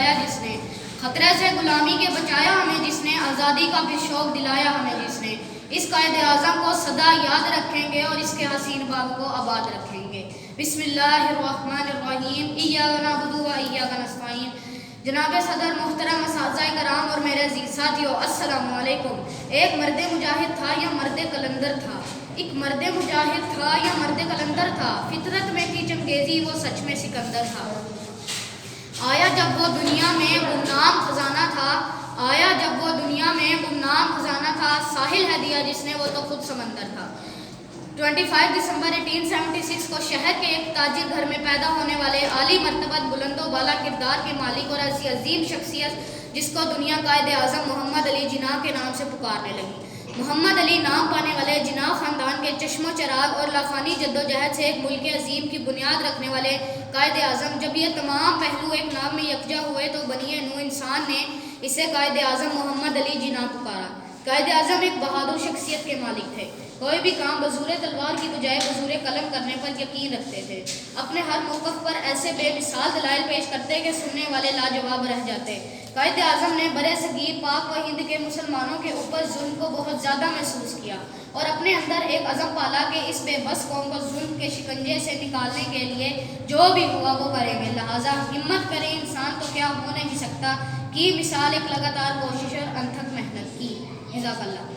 بچایا جس نے، خطرے سے غلامی کے بچایا ہمیں جس نے، آزادی کا بھی شوق دلایا ہمیں جس نے، اس قائد اعظم کو سدا یاد رکھیں گے اور اس کے حسین باغ کو آباد رکھیں گے۔ بسم اللہ الرحمن الرحیم، ایاک نعبد و ایاک نستعین۔ جناب صدر، محترم اساتذہ کرام اور میرے عزیز ساتھیو، السلام علیکم۔ ایک مرد مجاہد تھا یا مرد قلندر تھا؟ ایک مرد مجاہد تھا یا مرد قلندر تھا؟ فطرت میں تھی چنگیزی، وہ سچ میں سکندر تھا۔ آیا جب وہ دنیا میں گمنام خزانہ تھا، آیا جب وہ دنیا میں گمنام خزانہ تھا، ساحل ہے دیا جس نے، وہ تو خود سمندر تھا۔ 25 دسمبر 1876 کو شہر کے ایک تاجر گھر میں پیدا ہونے والے عالی مرتبت بلند و بالا کردار کے مالک اور ایسی عظیم شخصیت جس کو دنیا قائد اعظم محمد علی جناح کے نام سے پکارنے لگی۔ محمد علی نام پانے والے جناح خاندان کے چشم و چراغ اور لافانی جدوجہد سے ایک ملک عظیم کی بنیاد رکھنے والے قائد اعظم، جب یہ تمام پہلو ایک نام میں یکجا ہوئے تو بنی نوع انسان نے اسے قائد اعظم محمد علی جناح پکارا۔ قائد اعظم ایک بہادر شخصیت کے مالک تھے، کوئی بھی کام بزور تلوار کی بجائے بزور قلم کرنے پر یقین رکھتے تھے، اپنے ہر موقف پر ایسے بے مثال دلائل پیش کرتے کہ سننے والے لاجواب رہ جاتے۔ قائد اعظم نے برِ صغیر پاک و ہند کے مسلمانوں کے اوپر ظلم کو بہت زیادہ محسوس کیا اور اپنے اندر ایک عزم پالا کہ اس بے بس قوم کو ظلم کے شکنجے سے نکالنے کے لیے جو بھی ہوا وہ کریں گے، لہٰذا ہمت کرے انسان تو کیا ہو نہیں سکتا کی مثال ایک لگاتار کوشش اور انتھک محنت کی۔ جزاک اللہ۔